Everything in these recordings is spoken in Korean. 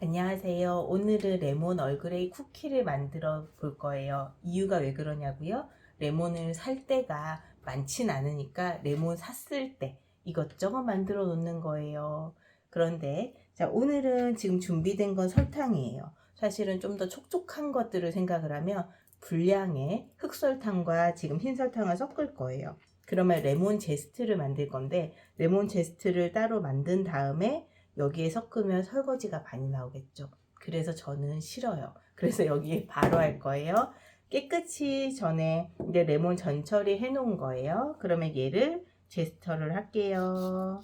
안녕하세요. 오늘은 레몬 얼그레이 쿠키를 만들어 볼 거예요. 이유가 왜 그러냐고요? 레몬을 살 때가 많진 않으니까 레몬 샀을 때 이것저것 만들어 놓는 거예요. 그런데 자, 오늘은 지금 준비된 건 설탕이에요. 사실은 좀 더 촉촉한 것들을 생각을 하면 분량의 흑설탕과 지금 흰설탕을 섞을 거예요. 그러면 레몬 제스트를 만들 건데 레몬 제스트를 따로 만든 다음에 여기에 섞으면 설거지가 많이 나오겠죠. 그래서 저는 싫어요. 그래서 여기에 바로 할 거예요. 깨끗이 전에 이제 레몬 전 처리 해 놓은 거예요. 그러면 얘를 제스터를 할게요.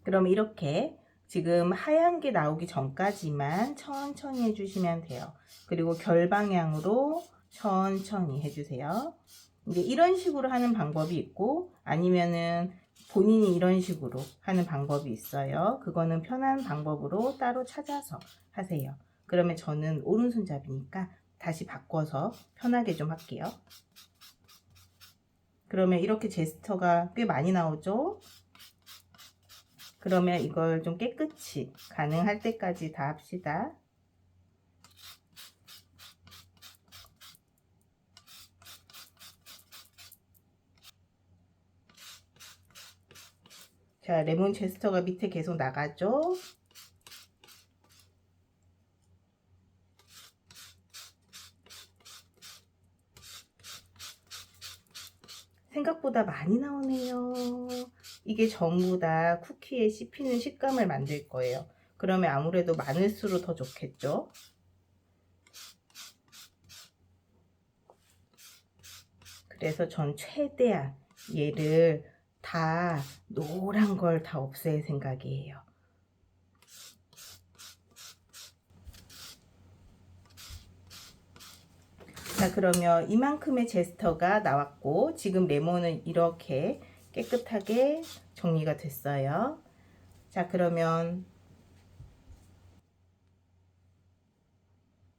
그럼 이렇게 지금 하얀 게 나오기 전까지만 천천히 해주시면 돼요. 그리고 결방향으로 천천히 해주세요. 이제 이런 식으로 하는 방법이 있고 아니면은 본인이 이런 식으로 하는 방법이 있어요. 그거는 편한 방법으로 따로 찾아서 하세요. 그러면 저는 오른손잡이니까 다시 바꿔서 편하게 좀 할게요. 그러면 이렇게 제스처가 꽤 많이 나오죠? 그러면 이걸 좀 깨끗이 가능할 때까지 다 합시다. 자, 레몬 제스처가 밑에 계속 나가죠? 생각보다 많이 나오네요. 이게 전부 다 쿠키에 씹히는 식감을 만들 거예요. 그러면 아무래도 많을수록 더 좋겠죠? 그래서 전 최대한 얘를 다 노란 걸 다 없앨 생각이에요. 자, 그러면 이만큼의 제스터가 나왔고 지금 레몬은 이렇게 깨끗하게 정리가 됐어요. 자, 그러면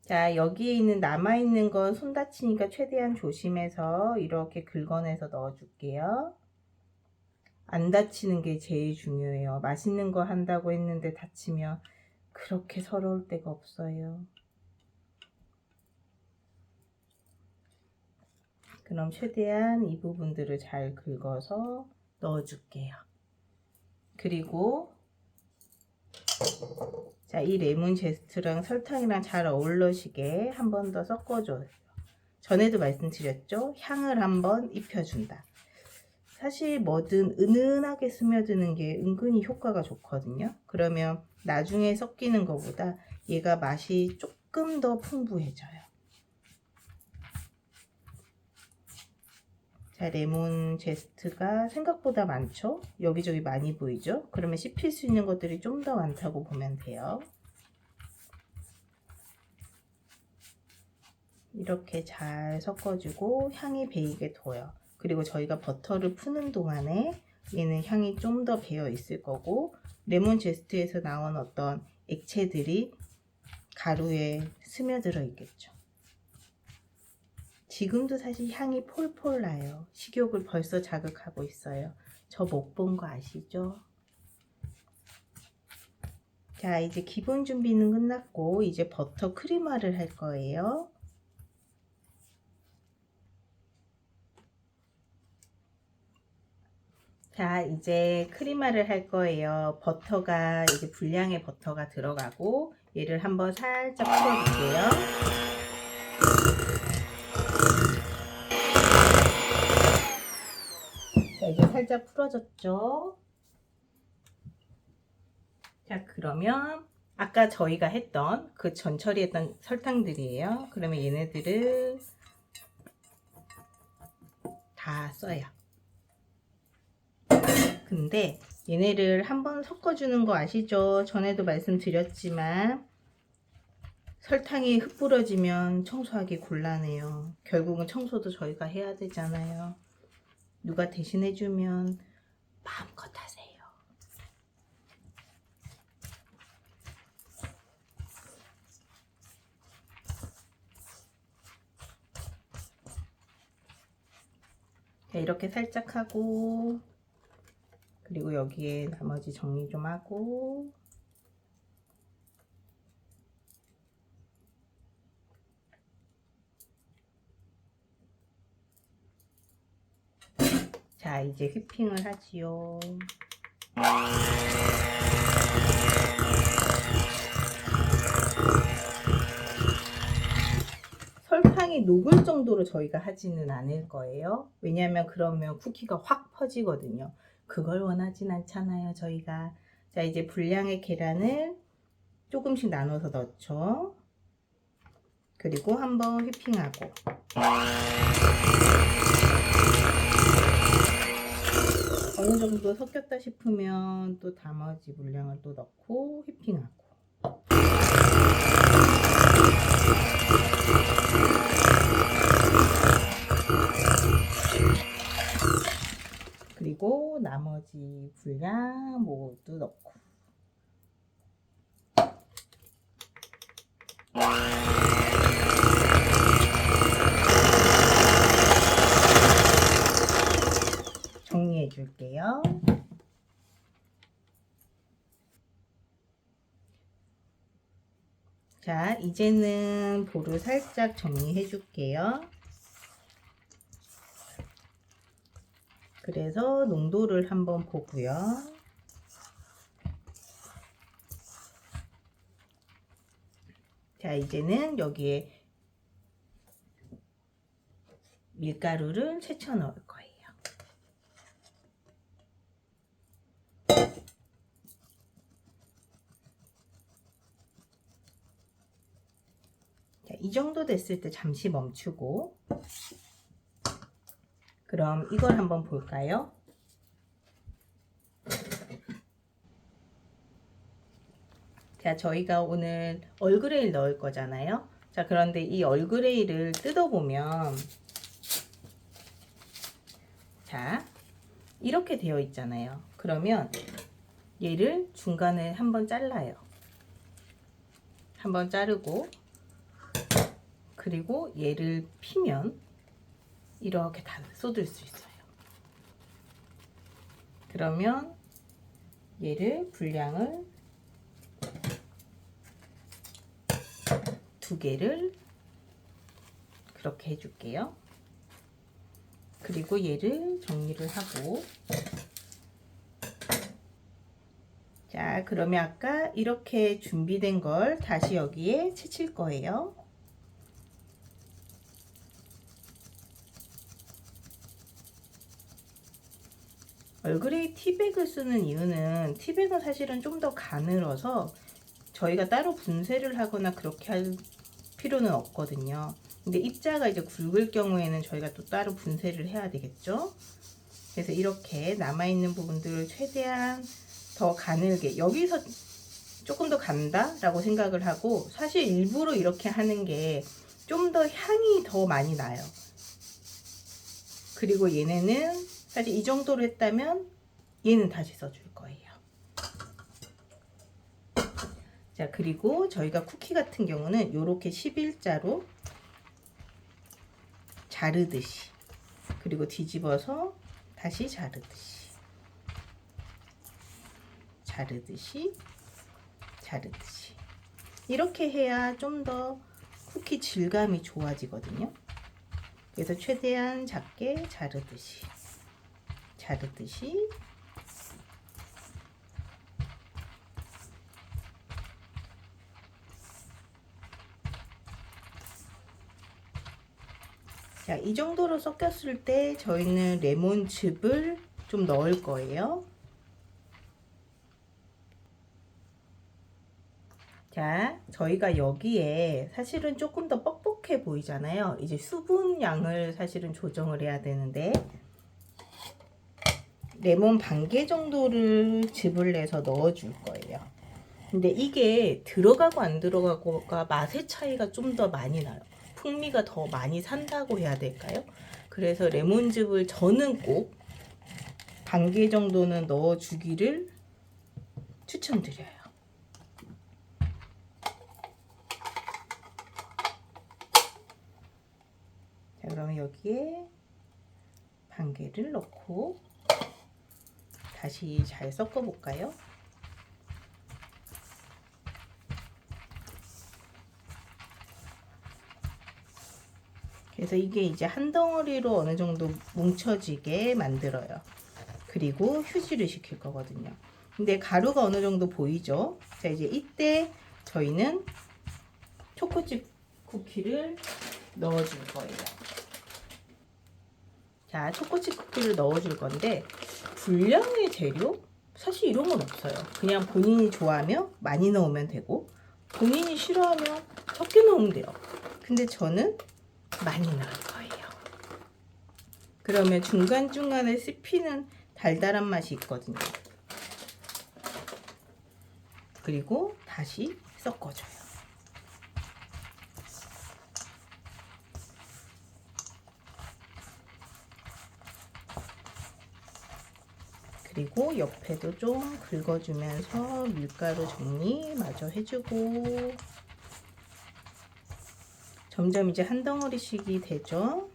자, 여기에 있는 남아있는 건 손 다치니까 최대한 조심해서 이렇게 긁어내서 넣어줄게요. 안 다치는 게 제일 중요해요. 맛있는 거 한다고 했는데 다치면 그렇게 서러울 데가 없어요. 그럼 최대한 이 부분들을 잘 긁어서 넣어줄게요. 그리고 자, 이 레몬 제스트랑 설탕이랑 잘 어울러지게 한 번 더 섞어줘요. 전에도 말씀드렸죠? 향을 한번 입혀준다. 사실 뭐든 은은하게 스며드는 게 은근히 효과가 좋거든요. 그러면 나중에 섞이는 것보다 얘가 맛이 조금 더 풍부해져요. 자, 레몬 제스트가 생각보다 많죠? 여기저기 많이 보이죠? 그러면 씹힐 수 있는 것들이 좀 더 많다고 보면 돼요. 이렇게 잘 섞어주고 향이 배이게 둬요. 그리고 저희가 버터를 푸는 동안에 얘는 향이 좀 더 배어 있을 거고 레몬 제스트에서 나온 어떤 액체들이 가루에 스며들어 있겠죠. 지금도 사실 향이 폴폴 나요. 식욕을 벌써 자극하고 있어요. 저 못 본 거 아시죠? 자, 이제 기본 준비는 끝났고 이제 버터 크리머를 할 거예요. 자, 이제 크리마를 할 거예요. 버터가 이제 분량의 버터가 들어가고 얘를 한번 살짝 풀어줄게요. 자, 이제 살짝 풀어졌죠? 자, 그러면 아까 저희가 했던 그 전 처리했던 설탕들이에요. 그러면 얘네들을 다 써요. 근데 얘네를 한번 섞어주는 거 아시죠? 전에도 말씀드렸지만 설탕이 흩뿌러지면 청소하기 곤란해요. 결국은 청소도 저희가 해야 되잖아요. 누가 대신해주면 마음껏 하세요. 자, 이렇게 살짝 하고, 그리고 여기에 나머지 정리 좀 하고, 자, 이제 휘핑을 하지요. 설탕이 녹을 정도로 저희가 하지는 않을 거예요. 왜냐하면 그러면 쿠키가 확 퍼지거든요. 그걸 원하진 않잖아요, 저희가. 자, 이제 분량의 계란을 조금씩 나눠서 넣죠. 그리고 한번 휘핑하고. 어느 정도 섞였다 싶으면 또 나머지 물량을 또 넣고 휘핑하고. 그리고 나머지 분량 모두 넣고. 정리해 줄게요. 자, 이제는 볼을 살짝 정리해 줄게요. 그래서 농도를 한번 보고요. 자, 이제는 여기에 밀가루를 채쳐 넣을 거예요. 자, 이 정도 됐을 때 잠시 멈추고, 그럼 이걸 한번 볼까요? 자, 저희가 오늘 얼그레이를 넣을 거잖아요. 자, 그런데 이 얼그레이를 뜯어보면, 자, 이렇게 되어 있잖아요. 그러면 얘를 중간에 한번 잘라요. 한번 자르고, 그리고 얘를 피면 이렇게 다 쏟을 수 있어요. 그러면 얘를 분량을 2개를 그렇게 해줄게요. 그리고 얘를 정리를 하고, 자, 그러면 아까 이렇게 준비된 걸 다시 여기에 채칠 거예요. 얼그레이 티백을 쓰는 이유는, 티백은 사실은 좀 더 가늘어서 저희가 따로 분쇄를 하거나 그렇게 할 필요는 없거든요. 근데 입자가 이제 굵을 경우에는 저희가 또 따로 분쇄를 해야 되겠죠. 그래서 이렇게 남아있는 부분들을 최대한 더 가늘게, 여기서 조금 더 간다 라고 생각을 하고, 사실 일부러 이렇게 하는 게 좀 더 향이 더 많이 나요. 그리고 얘네는 사실 이 정도로 했다면 얘는 다시 써줄 거예요. 자, 그리고 저희가 쿠키 같은 경우는 이렇게 11자로 자르듯이, 그리고 뒤집어서 다시 자르듯이, 자르듯이 이렇게 해야 좀 더 쿠키 질감이 좋아지거든요. 그래서 최대한 작게 자르듯이. 자, 이 정도로 섞였을 때 저희는 레몬즙을 좀 넣을 거예요. 자, 저희가 여기에 사실은 조금 더 뻑뻑해 보이잖아요. 이제 수분 양을 사실은 조정을 해야 되는데, 레몬 반 개 정도를 즙을 내서 넣어 줄 거예요. 근데 이게 들어가고 안 들어가고가 맛의 차이가 좀 더 많이 나요. 풍미가 더 많이 산다고 해야 될까요? 그래서 레몬즙을 저는 꼭 반 개 정도는 넣어 주기를 추천드려요. 자, 그러면 여기에 한 개를 넣고 다시 잘 섞어 볼까요? 그래서 이게 이제 한 덩어리로 어느 정도 뭉쳐지게 만들어요. 그리고 휴지를 식힐 거거든요. 근데 가루가 어느 정도 보이죠? 자, 이제 이때 저희는 초코칩 쿠키를 넣어줄 거예요. 자, 초코칩 쿠키를 넣어줄 건데 분량의 재료? 사실 이런 건 없어요. 그냥 본인이 좋아하면 많이 넣으면 되고 본인이 싫어하면 적게 넣으면 돼요. 근데 저는 많이 넣을 거예요. 그러면 중간중간에 씹히는 달달한 맛이 있거든요. 그리고 다시 섞어줘요. 그리고 옆에도 좀 긁어주면서 밀가루 정리 마저 해주고 점점 이제 한 덩어리씩이 되죠.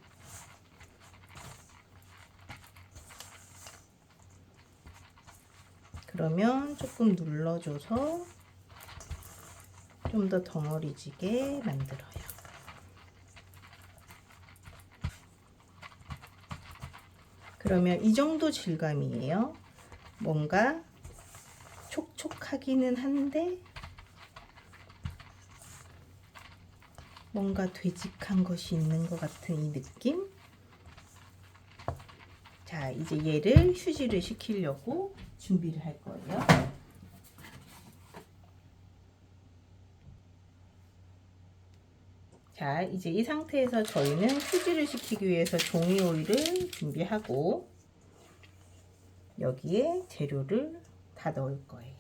그러면 조금 눌러줘서 좀 더 덩어리지게 만들어요. 그러면 이 정도 질감이에요. 뭔가 촉촉하기는 한데 뭔가 되직한 것이 있는 것 같은 이 느낌. 자, 이제 얘를 휴지를 식히려고 준비를 할 거예요. 자, 이제 이 상태에서 저희는 휴지를 식히기 위해서 종이 오일을 준비하고 여기에 재료를 다 넣을 거예요.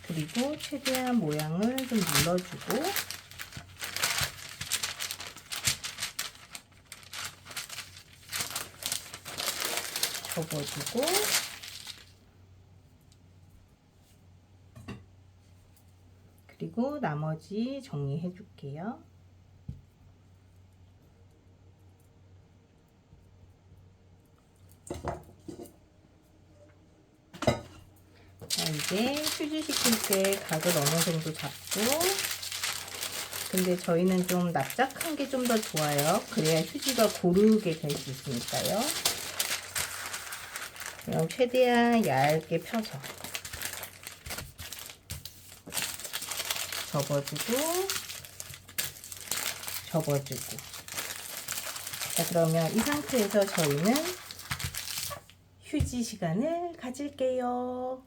그리고 최대한 모양을 좀 눌러주고 접어주고 그리고 나머지 정리해 줄게요. 자, 이제 휴지 식힐 때 각을 어느 정도 잡고 근데 저희는 좀 납작한 게 좀 더 좋아요. 그래야 휴지가 고르게 될 수 있으니까요. 그럼 최대한 얇게 펴서 접어주고 접어주고 자, 그러면 이 상태에서 저희는 휴지 시간을 가질게요.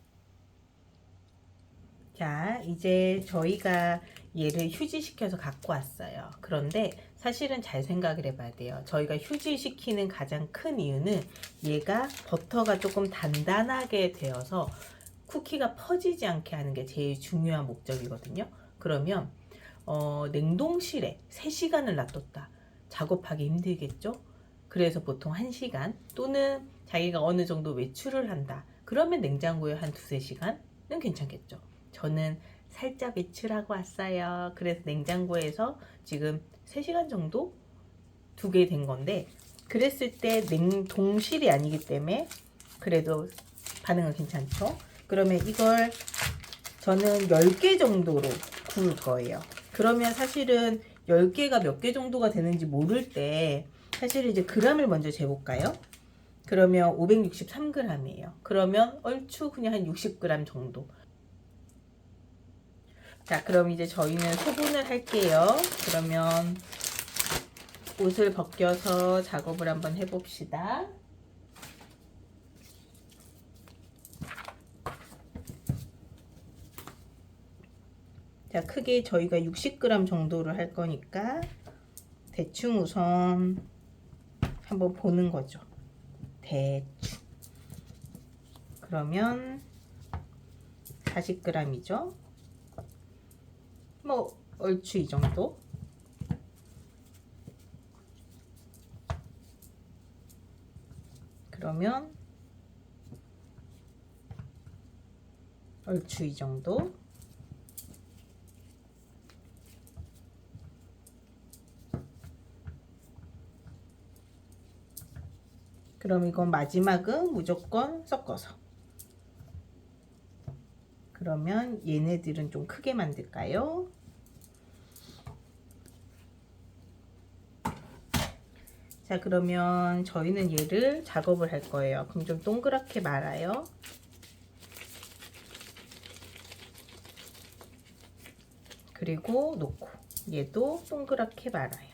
자, 이제 저희가 얘를 휴지시켜서 갖고 왔어요. 그런데 사실은 잘 생각을 해봐야 돼요. 저희가 휴지시키는 가장 큰 이유는 얘가 버터가 조금 단단하게 되어서 쿠키가 퍼지지 않게 하는 게 제일 중요한 목적이거든요. 그러면 냉동실에 3시간을 놔뒀다. 작업하기 힘들겠죠? 그래서 보통 1시간 또는 자기가 어느 정도 외출을 한다. 그러면 냉장고에 한 2-3시간은 괜찮겠죠. 저는 살짝 외출하고 왔어요. 그래서 냉장고에서 지금 3시간 정도 두게 된 건데 그랬을 때 냉동실이 아니기 때문에 그래도 반응은 괜찮죠. 그러면 이걸 저는 10개 정도로 구울 거예요. 그러면 사실은 10개가 몇 개 정도가 되는지 모를 때 사실 이제 그램을 먼저 재볼까요? 그러면 563g이에요. 그러면 얼추 그냥 한 60g 정도. 자, 그럼 이제 저희는 소분을 할게요. 그러면 옷을 벗겨서 작업을 한번 해봅시다. 자, 크게 저희가 60g 정도를 할 거니까 대충 우선 한번 보는 거죠. 대충. 그러면 40g이죠. 뭐 얼추 이 정도. 그러면 얼추 이 정도. 그럼 이건 마지막은 무조건 섞어서. 그러면 얘네들은 좀 크게 만들까요? 자, 그러면 저희는 얘를 작업을 할 거예요. 그럼 좀 동그랗게 말아요. 그리고 놓고 얘도 동그랗게 말아요.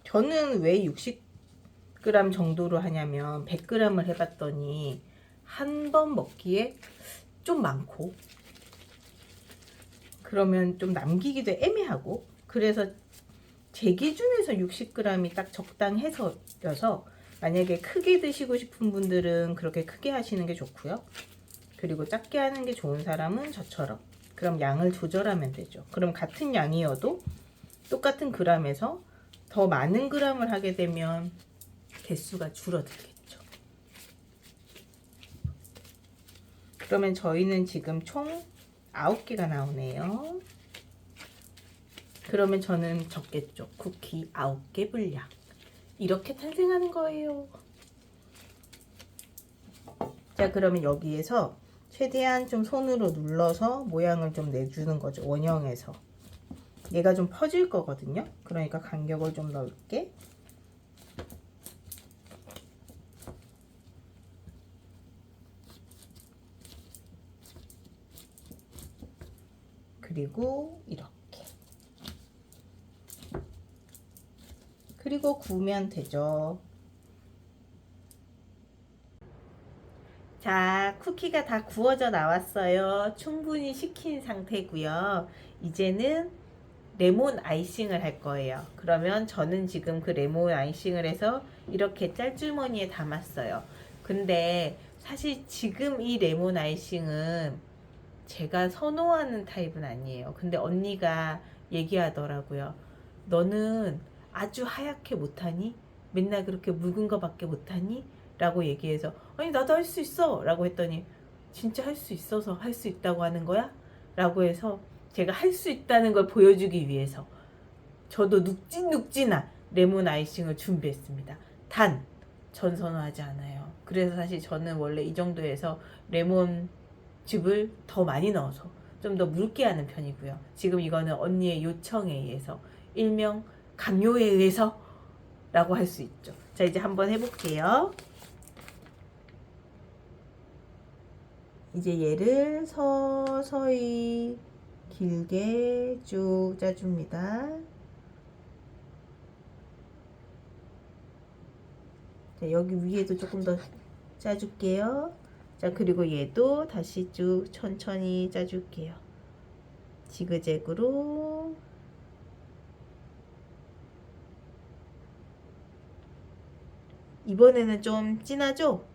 저는 왜 60g 정도로 하냐면 100g을 해봤더니 한 번 먹기에 좀 많고 그러면 좀 남기기도 애매하고 그래서 제 기준에서 60g이 딱 적당해서여서 만약에 크게 드시고 싶은 분들은 그렇게 크게 하시는 게 좋고요. 그리고 작게 하는 게 좋은 사람은 저처럼 그럼 양을 조절하면 되죠. 그럼 같은 양이어도 똑같은 그램에서 더 많은 그램을 하게 되면 개수가 줄어들겠죠. 그러면 저희는 지금 총 9개가 나오네요. 그러면 저는 적겠죠. 쿠키 9개 분량. 이렇게 탄생하는 거예요. 자, 그러면 여기에서 최대한 좀 손으로 눌러서 모양을 좀 내주는 거죠. 원형에서. 얘가 좀 퍼질 거거든요. 그러니까 간격을 좀 넓게. 그리고 이렇게. 그리고 구우면 되죠. 자, 쿠키가 다 구워져 나왔어요. 충분히 식힌 상태고요. 이제는 레몬 아이싱을 할 거예요. 그러면 저는 지금 그 레몬 아이싱을 해서 이렇게 짤주머니에 담았어요. 근데 사실 지금 이 레몬 아이싱은 제가 선호하는 타입은 아니에요. 근데 언니가 얘기하더라고요. 너는 아주 하얗게 못하니? 맨날 그렇게 묽은 거밖에 못하니? 라고 얘기해서 아니 나도 할 수 있어 라고 했더니 진짜 할 수 있어서 할 수 있다고 하는 거야? 라고 해서 제가 할 수 있다는 걸 보여주기 위해서 저도 눅진눅진한 레몬 아이싱을 준비했습니다. 단, 전 선호하지 않아요. 그래서 사실 저는 원래 이 정도에서 레몬즙을 더 많이 넣어서 좀 더 묽게 하는 편이고요. 지금 이거는 언니의 요청에 의해서 일명 강요에 의해서 라고 할 수 있죠. 자, 이제 한번 해볼게요. 이제 얘를 서서히 길게 쭉 짜줍니다. 자, 여기 위에도 조금 더 짜줄게요. 자, 그리고 얘도 다시 쭉 천천히 짜줄게요. 지그재그로. 이번에는 좀 진하죠?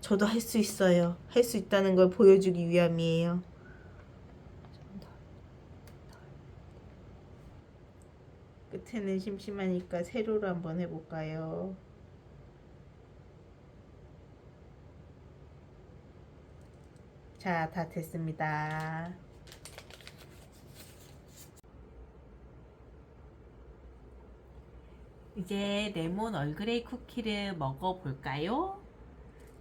저도 할 수 있어요. 할 수 있다는 걸 보여주기 위함이에요. 끝에는 심심하니까 세로로 한번 해볼까요? 자, 다 됐습니다. 이제 레몬 얼그레이 쿠키를 먹어볼까요?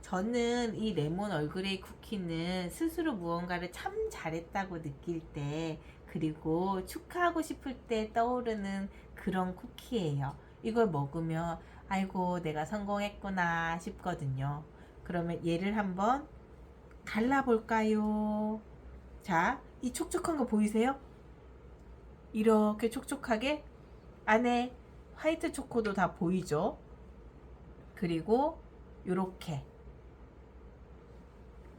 저는 이 레몬 얼그레이 쿠키는 스스로 무언가를 참 잘했다고 느낄 때 그리고 축하하고 싶을 때 떠오르는 그런 쿠키예요. 이걸 먹으면 아이고 내가 성공했구나 싶거든요. 그러면 얘를 한번 갈라볼까요? 자, 이 촉촉한 거 보이세요? 이렇게 촉촉하게 안에 화이트 초코도 다 보이죠? 그리고 이렇게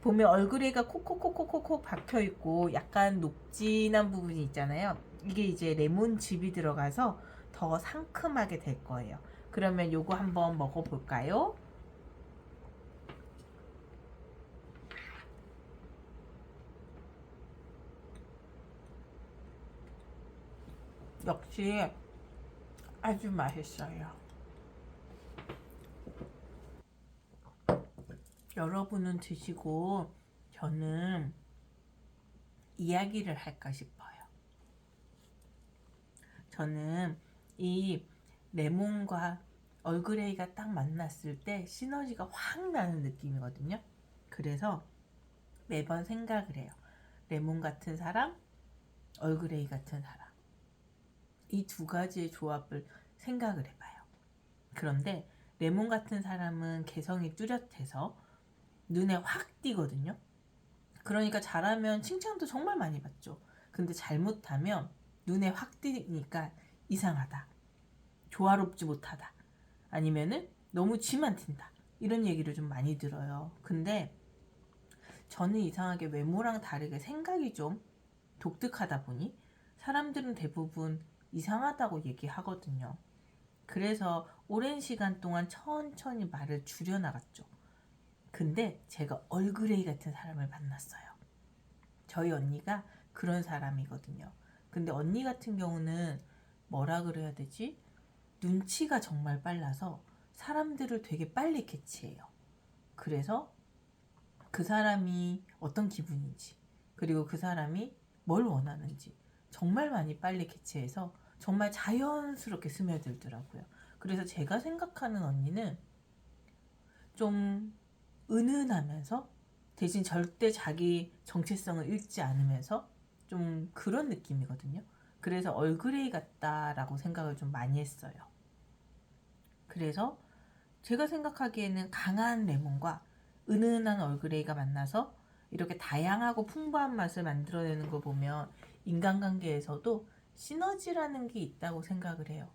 보면 얼그레이가 콕콕콕콕콕 박혀 있고 약간 녹진한 부분이 있잖아요. 이게 이제 레몬즙이 들어가서 더 상큼하게 될 거예요. 그러면 요거 한번 먹어볼까요? 역시 아주 맛있어요. 여러분은 드시고 저는 이야기를 할까 싶어요. 저는 이 레몬과 얼그레이가 딱 만났을 때 시너지가 확 나는 느낌이거든요. 그래서 매번 생각을 해요. 레몬 같은 사람, 얼그레이 같은 사람. 이 두 가지의 조합을 생각을 해봐요. 그런데 레몬 같은 사람은 개성이 뚜렷해서 눈에 확 띄거든요. 그러니까 잘하면 칭찬도 정말 많이 받죠. 근데 잘못하면 눈에 확 띄니까 이상하다, 조화롭지 못하다, 아니면은 너무 쥐만 튄다, 이런 얘기를 좀 많이 들어요. 근데 저는 이상하게 외모랑 다르게 생각이 좀 독특하다 보니 사람들은 대부분 이상하다고 얘기하거든요. 그래서 오랜 시간 동안 천천히 말을 줄여나갔죠. 근데 제가 얼그레이 같은 사람을 만났어요. 저희 언니가 그런 사람이거든요. 근데 언니 같은 경우는 뭐라 그래야 되지? 눈치가 정말 빨라서 사람들을 되게 빨리 캐치해요. 그래서 그 사람이 어떤 기분인지, 그리고 그 사람이 뭘 원하는지 정말 많이 빨리 캐치해서 정말 자연스럽게 스며들더라고요. 그래서 제가 생각하는 언니는 좀 은은하면서 대신 절대 자기 정체성을 잃지 않으면서 좀 그런 느낌이거든요. 그래서 얼그레이 같다라고 생각을 좀 많이 했어요. 그래서 제가 생각하기에는 강한 레몬과 은은한 얼그레이가 만나서 이렇게 다양하고 풍부한 맛을 만들어내는 거 보면 인간관계에서도 시너지라는 게 있다고 생각을 해요.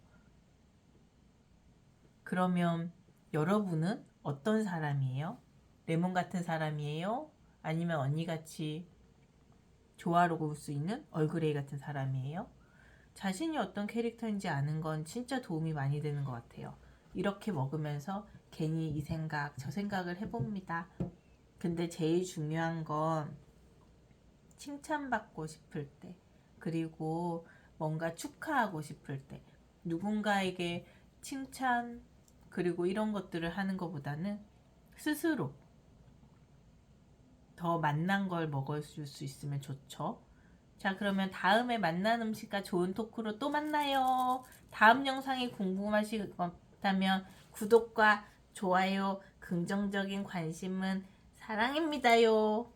그러면 여러분은 어떤 사람이에요? 레몬 같은 사람이에요? 아니면 언니같이 조화로울 수 있는 얼그레이 같은 사람이에요? 자신이 어떤 캐릭터인지 아는 건 진짜 도움이 많이 되는 것 같아요. 이렇게 먹으면서 괜히 이 생각, 저 생각을 해봅니다. 근데 제일 중요한 건 칭찬받고 싶을 때, 그리고 뭔가 축하하고 싶을 때, 누군가에게 칭찬, 그리고 이런 것들을 하는 것보다는 스스로 더 맛난 걸 먹어줄 수 있으면 좋죠. 자, 그러면 다음에 맛난 음식과 좋은 토크로 또 만나요. 다음 영상이 궁금하시다면 구독과 좋아요, 긍정적인 관심은 사랑입니다요.